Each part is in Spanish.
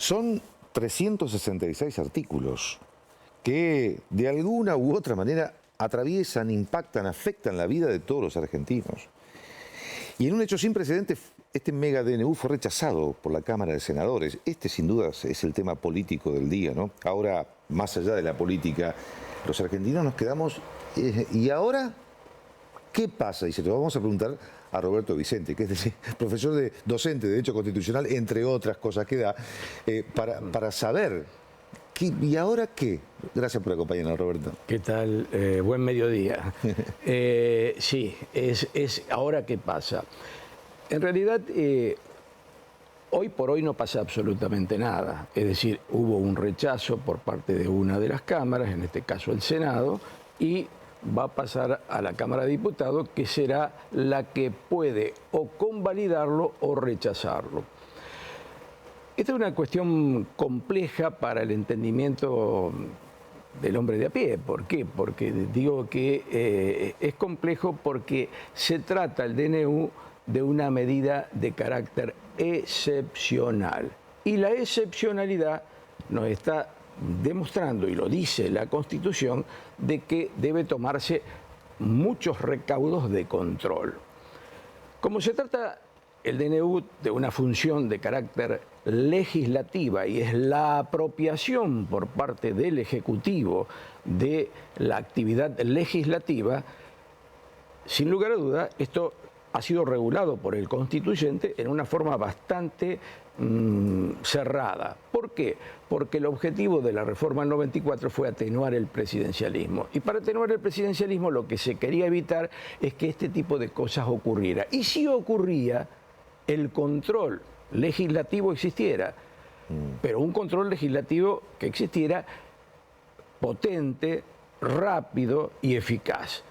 Son 366 artículos que de alguna u otra manera atraviesan, impactan, afectan la vida de todos los argentinos. Y en un hecho sin precedentes, este mega DNU fue rechazado por la Cámara de Senadores. Este sin duda es el tema político del día, ¿no? Ahora, más allá de la política, los argentinos nos quedamos... ¿Y ahora qué pasa? Y se lo vamos a preguntar a Roberto Vicente, que es profesor docente de Derecho Constitucional, entre otras cosas que da, para saber... ¿Y ahora qué? Gracias por acompañarnos, Roberto. ¿Qué tal? Buen mediodía. Sí, es ahora qué pasa. En realidad, hoy por hoy no pasa absolutamente nada. Es decir, hubo un rechazo por parte de una de las cámaras, en este caso el Senado, y va a pasar a la Cámara de Diputados, que será la que puede o convalidarlo o rechazarlo. Esta es una cuestión compleja para el entendimiento del hombre de a pie. ¿Por qué? Porque digo que es complejo porque se trata el DNU de una medida de carácter excepcional. Y la excepcionalidad nos está demostrando, y lo dice la Constitución, de que debe tomarse muchos recaudos de control. Como se trata el DNU de una función de carácter legislativa y es la apropiación por parte del Ejecutivo de la actividad legislativa, sin lugar a duda, esto ha sido regulado por el Constituyente en una forma bastante cerrada. ¿Por qué? Porque el objetivo de la reforma del 94 fue atenuar el presidencialismo. Y para atenuar el presidencialismo lo que se quería evitar es que este tipo de cosas ocurriera. Y si ocurría, el control legislativo existiera, pero un control legislativo que existiera potente, rápido y eficaz.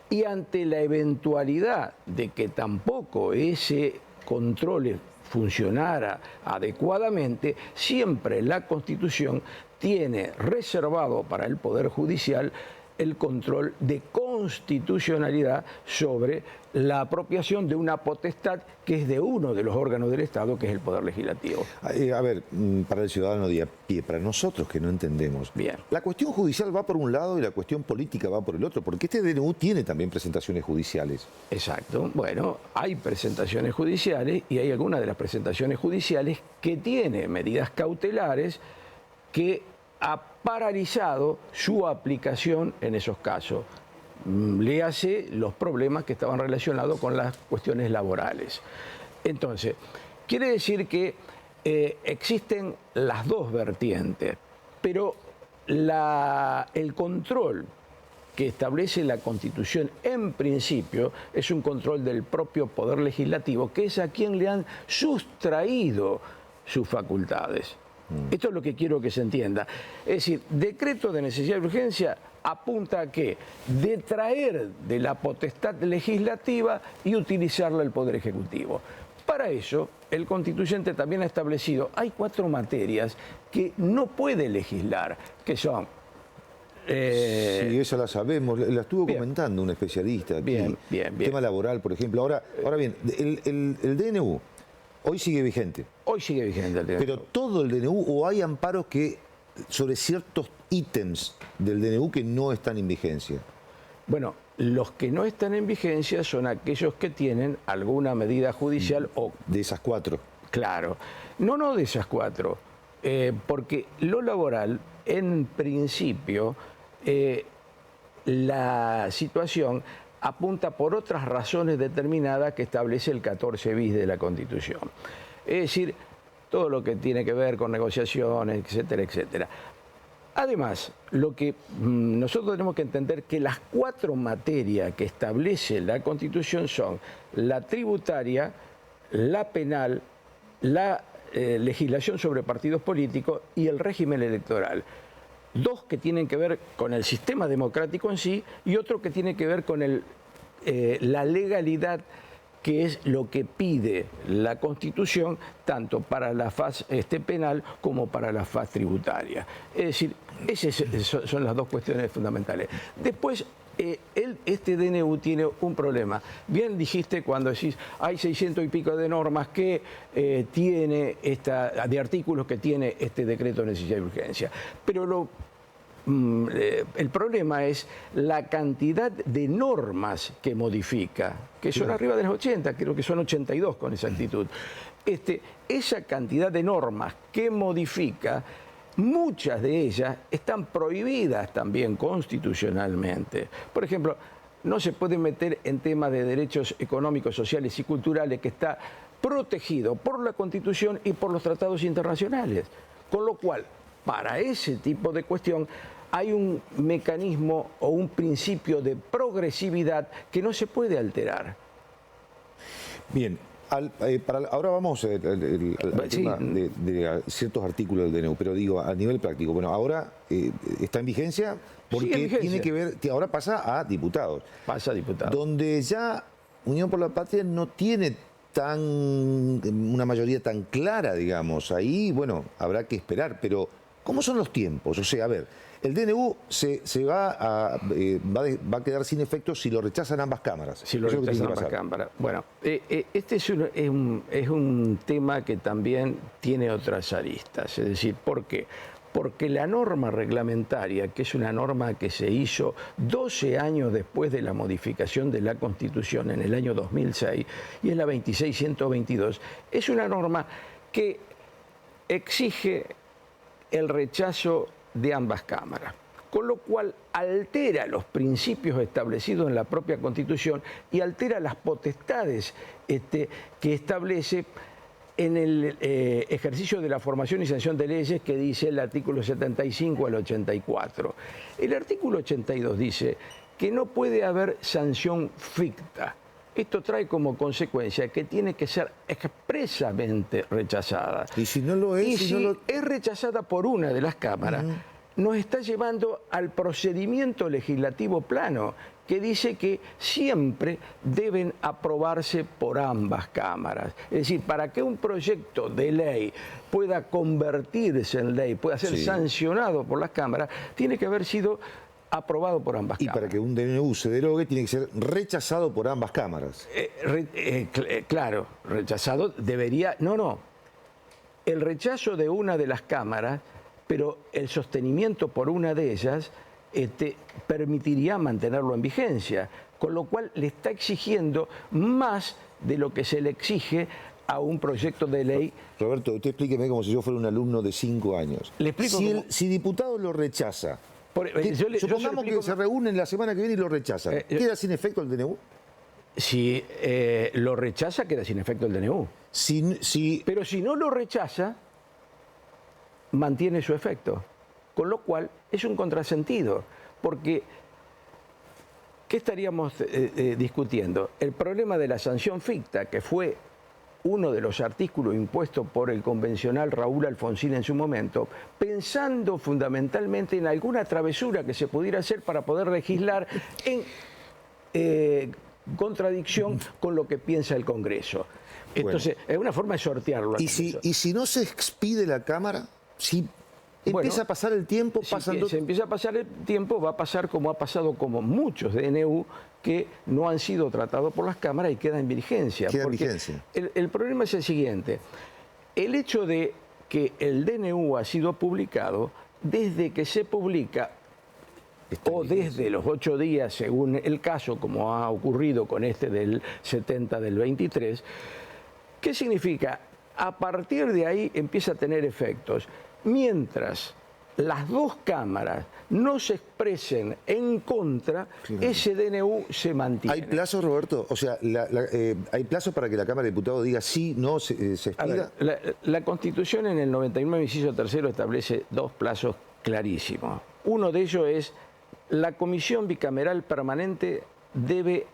Y ante la eventualidad de que tampoco ese control funcionara adecuadamente, siempre la Constitución tiene reservado para el Poder Judicial el control de constitucionalidad sobre la apropiación de una potestad que es de uno de los órganos del Estado, que es el Poder Legislativo. A ver, para el ciudadano de a pie, para nosotros que no entendemos, bien, la cuestión judicial va por un lado y la cuestión política va por el otro, porque este DNU tiene también presentaciones judiciales. Exacto. Bueno, hay presentaciones judiciales y hay algunas de las presentaciones judiciales que tiene medidas cautelares que ha paralizado su aplicación en esos casos. Léase los problemas que estaban relacionados con las cuestiones laborales. Entonces, quiere decir que existen las dos vertientes, pero el control que establece la Constitución en principio es un control del propio Poder Legislativo, que es a quien le han sustraído sus facultades. Esto es lo que quiero que se entienda. Es decir, decreto de necesidad y urgencia apunta a qué? Detraer de la potestad legislativa y utilizarla el Poder Ejecutivo. Para eso, el Constituyente también ha establecido, hay 4 materias que no puede legislar, que son... Sí, esa la sabemos, la estuvo comentando un especialista aquí. Bien. Tema laboral, por ejemplo. Ahora bien, el DNU... Hoy sigue vigente. Hoy sigue vigente el DNU. Pero todo el DNU, o hay amparos sobre ciertos ítems del DNU que no están en vigencia. Bueno, los que no están en vigencia son aquellos que tienen alguna medida judicial o... De esas 4. Claro. No de esas 4. Porque lo laboral, en principio, la situación apunta por otras razones determinadas que establece el 14 bis de la Constitución. Es decir, todo lo que tiene que ver con negociaciones, etcétera, etcétera. Además, lo que nosotros tenemos que entender que las 4 materias que establece la Constitución son la tributaria, la penal, la legislación sobre partidos políticos y el régimen electoral. 2 que tienen que ver con el sistema democrático en sí y otro que tiene que ver con la legalidad, que es lo que pide la Constitución tanto para la faz penal como para la faz tributaria. Es decir, esas son las 2 cuestiones fundamentales. Después Este DNU tiene un problema. Bien dijiste cuando decís, hay 600 y pico de normas que de artículos que tiene este decreto de necesidad y urgencia. Pero el problema es la cantidad de normas que modifica, que son arriba de las 80, creo que son 82 con exactitud. Esa cantidad de normas que modifica, muchas de ellas están prohibidas también constitucionalmente. Por ejemplo, no se puede meter en temas de derechos económicos, sociales y culturales, que está protegido por la Constitución y por los tratados internacionales. Con lo cual, para ese tipo de cuestión, hay un mecanismo o un principio de progresividad que no se puede alterar. Bien, ahora vamos al tema de ciertos artículos del DNU, pero digo, a nivel práctico, bueno, ahora está en vigencia porque tiene que ver, ahora pasa a diputados. Pasa a diputados. Donde ya Unión por la Patria no tiene una mayoría tan clara, digamos. Ahí, bueno, habrá que esperar, pero ¿cómo son los tiempos? O sea, a ver, el DNU va a quedar sin efecto si lo rechazan ambas cámaras. Si lo rechazan ambas cámaras. Bueno, este es un tema que también tiene otras aristas. Es decir, ¿por qué? Porque la norma reglamentaria, que es una norma que se hizo 12 años después de la modificación de la Constitución en el año 2006, y es la 26122, es una norma que exige el rechazo de ambas cámaras, con lo cual altera los principios establecidos en la propia Constitución y altera las potestades que establece en el ejercicio de la formación y sanción de leyes, que dice el artículo 75 al 84. El artículo 82 dice que no puede haber sanción ficta. Esto trae como consecuencia que tiene que ser expresamente rechazada. Y si no lo es, y si es rechazada por una de las cámaras, nos está llevando al procedimiento legislativo plano, que dice que siempre deben aprobarse por ambas cámaras. Es decir, para que un proyecto de ley pueda convertirse en ley, pueda ser sancionado por las cámaras, tiene que haber sido aprobado por ambas cámaras. Y para que un DNU se derogue, tiene que ser rechazado por ambas cámaras. Claro, rechazado debería... No. El rechazo de una de las cámaras, pero el sostenimiento por una de ellas, permitiría mantenerlo en vigencia, con lo cual le está exigiendo más de lo que se le exige a un proyecto de ley. Roberto, usted explíqueme como si yo fuera un alumno de 5 años. Le explico si diputado lo rechaza, supongamos que se reúnen la semana que viene y lo rechazan, ¿queda sin efecto el DNU? Si lo rechaza, queda sin efecto el DNU. Pero si no lo rechaza, mantiene su efecto. Con lo cual es un contrasentido, porque ¿qué estaríamos discutiendo? El problema de la sanción ficta, que fue uno de los artículos impuestos por el convencional Raúl Alfonsín en su momento, pensando fundamentalmente en alguna travesura que se pudiera hacer para poder legislar en contradicción con lo que piensa el Congreso. Entonces, es una forma de sortearlo. ¿Y si no se expide la Cámara? Si empieza a pasar el tiempo, se empieza a pasar el tiempo, va a pasar como ha pasado como muchos DNU que no han sido tratados por las cámaras y quedan en vigencia. El problema es el siguiente: el hecho de que el DNU ha sido publicado, desde que se publica o desde los 8 días, según el caso, como ha ocurrido con este del 70 del 23, ¿qué significa? A partir de ahí empieza a tener efectos. Mientras las dos cámaras no se expresen en contra, ese DNU se mantiene. ¿Hay plazos, Roberto? O sea, ¿hay plazos para que la Cámara de Diputados diga sí, no, se expida? La Constitución en el 99, inciso tercero, establece 2 plazos clarísimos. Uno de ellos es: la Comisión Bicameral Permanente debe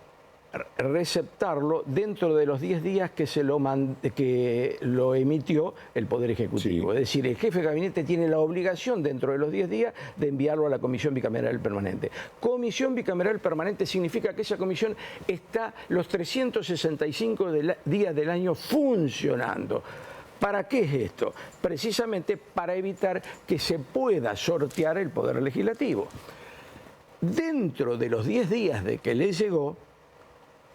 receptarlo dentro de los 10 días que lo emitió el Poder Ejecutivo. Es decir, el jefe de gabinete tiene la obligación dentro de los 10 días de enviarlo a la Comisión Bicameral Permanente. Comisión Bicameral Permanente significa que esa comisión está los 365 días del año funcionando. ¿Para qué es esto? Precisamente para evitar que se pueda sortear el Poder Legislativo. dentro de los 10 días de que le llegó,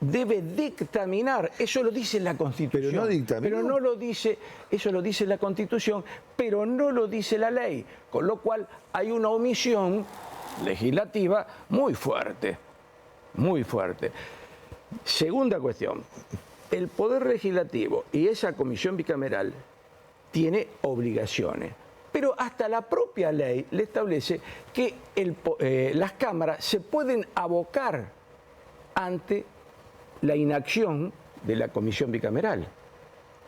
debe dictaminar, eso lo dice la Constitución. Pero no dictaminó. Pero no lo dice, eso lo dice la Constitución, pero no lo dice la ley. Con lo cual hay una omisión legislativa muy fuerte, muy fuerte. Segunda cuestión, el Poder Legislativo y esa comisión bicameral tiene obligaciones. Pero hasta la propia ley le establece que las cámaras se pueden abocar ante la inacción de la comisión bicameral.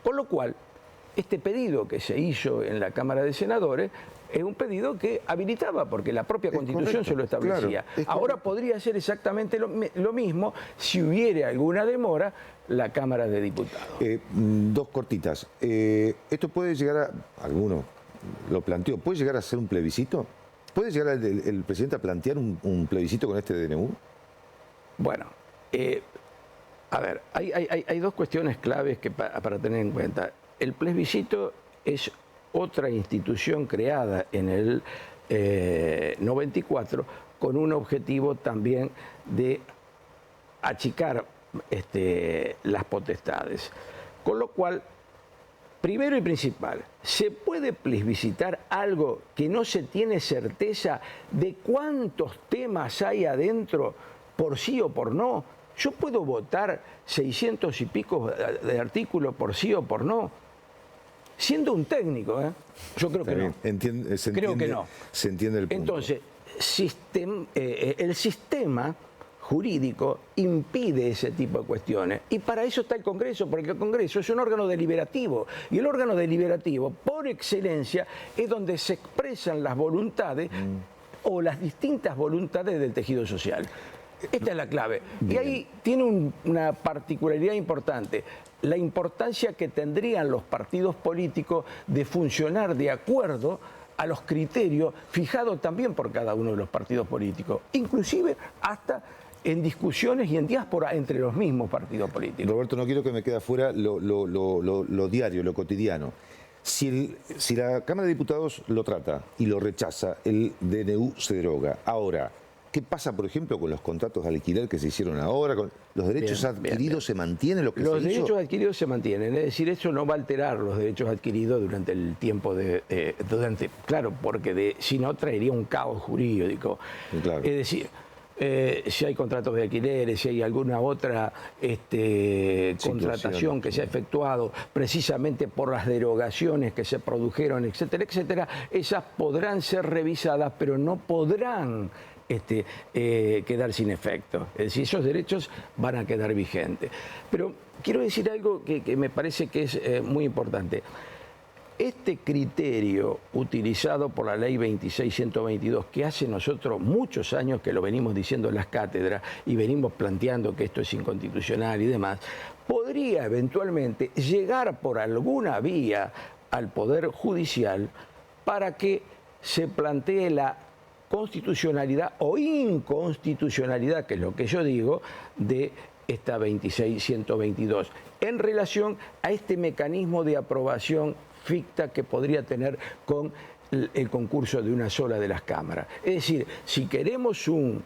Con lo cual, este pedido que se hizo en la Cámara de Senadores es un pedido que habilitaba, porque la propia Constitución se lo establecía. Claro, ahora podría ser exactamente lo mismo si hubiera alguna demora la Cámara de Diputados. Dos cortitas. Esto puede llegar a, alguno lo planteó, ¿puede llegar a ser un plebiscito? ¿Puede llegar el presidente a plantear un plebiscito con este DNU? Bueno, a ver, hay dos cuestiones claves para tener en cuenta. El plebiscito es otra institución creada en el 94 con un objetivo también de achicar las potestades. Con lo cual, primero y principal, ¿se puede plebiscitar algo que no se tiene certeza de cuántos temas hay adentro por sí o por no? ¿Yo puedo votar 600 y pico de artículos por sí o por no? Siendo un técnico, yo creo que no. Creo que no. Se entiende el punto. Entonces, el sistema jurídico impide ese tipo de cuestiones. Y para eso está el Congreso, porque el Congreso es un órgano deliberativo. Y el órgano deliberativo, por excelencia, es donde se expresan las voluntades o las distintas voluntades del tejido social. Esta es la clave. Y ahí tiene una particularidad importante. La importancia que tendrían los partidos políticos de funcionar de acuerdo a los criterios fijados también por cada uno de los partidos políticos, inclusive hasta en discusiones y en diáspora entre los mismos partidos políticos. Roberto, no quiero que me quede afuera lo diario, lo cotidiano. Si la Cámara de Diputados lo trata y lo rechaza, el DNU se deroga. Ahora, ¿qué pasa, por ejemplo, con los contratos de alquiler que se hicieron ahora? ¿Con los derechos adquiridos se mantienen? Los derechos adquiridos se mantienen, es decir, eso no va a alterar los derechos adquiridos durante el tiempo claro, porque si no traería un caos jurídico. Claro. Es decir, si hay contratos de alquileres, si hay alguna otra contratación que se ha efectuado precisamente por las derogaciones que se produjeron, etcétera, etcétera, esas podrán ser revisadas, pero no podrán quedar sin efecto. Es decir, esos derechos van a quedar vigentes. Pero quiero decir algo que me parece que es muy importante. Este criterio utilizado por la ley 26.122, que hace nosotros muchos años que lo venimos diciendo en las cátedras y venimos planteando que esto es inconstitucional y demás, podría eventualmente llegar por alguna vía al Poder Judicial para que se plantee la constitucionalidad o inconstitucionalidad, que es lo que yo digo, de esta 26.122, en relación a este mecanismo de aprobación ficta que podría tener con el concurso de una sola de las cámaras. Es decir, si queremos un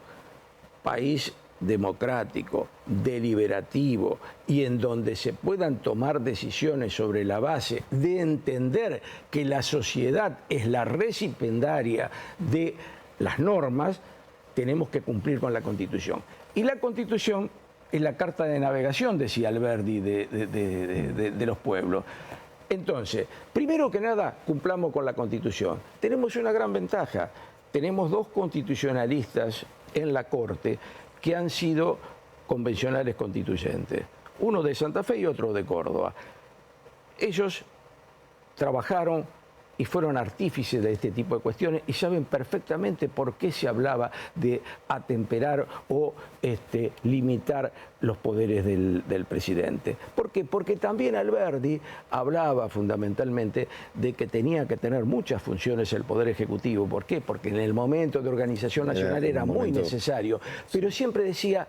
país democrático, deliberativo y en donde se puedan tomar decisiones sobre la base de entender que la sociedad es la recipiendaria de las normas, tenemos que cumplir con la Constitución. Y la Constitución es la carta de navegación, decía Alberdi, de los pueblos. Entonces, primero que nada, cumplamos con la Constitución. Tenemos una gran ventaja. Tenemos dos constitucionalistas en la Corte que han sido convencionales constituyentes. Uno de Santa Fe y otro de Córdoba. Ellos trabajaron y fueron artífices de este tipo de cuestiones y saben perfectamente por qué se hablaba de atemperar o limitar los poderes del presidente. ¿Por qué? Porque también Alberdi hablaba fundamentalmente de que tenía que tener muchas funciones el Poder Ejecutivo. ¿Por qué? Porque en el momento de organización nacional era muy necesario, pero siempre decía,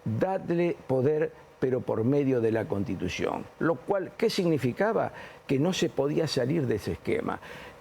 dadle poder pero por medio de la Constitución. Lo cual, ¿qué significaba? Que no se podía salir de ese esquema.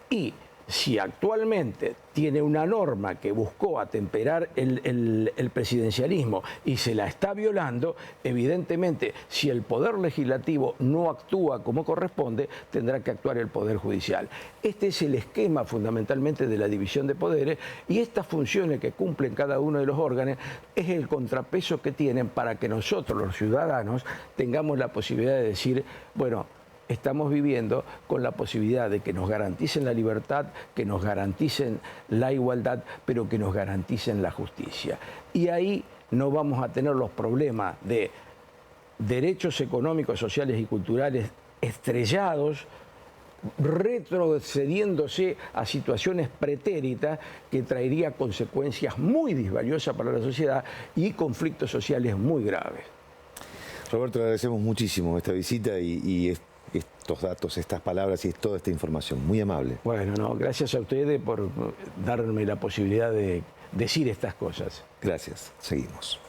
Y si actualmente tiene una norma que buscó atemperar el presidencialismo y se la está violando, evidentemente, si el Poder Legislativo no actúa como corresponde, tendrá que actuar el Poder Judicial. Este es el esquema fundamentalmente de la división de poderes, y estas funciones que cumplen cada uno de los órganos es el contrapeso que tienen para que nosotros, los ciudadanos, tengamos la posibilidad de decir, bueno, estamos viviendo con la posibilidad de que nos garanticen la libertad, que nos garanticen la igualdad, pero que nos garanticen la justicia. Y ahí no vamos a tener los problemas de derechos económicos, sociales y culturales estrellados, retrocediéndose a situaciones pretéritas que traería consecuencias muy disvaliosas para la sociedad y conflictos sociales muy graves. Roberto, le agradecemos muchísimo esta visita y estos datos, estas palabras y toda esta información. Muy amable. Bueno, no, gracias a ustedes por darme la posibilidad de decir estas cosas. Gracias. Seguimos.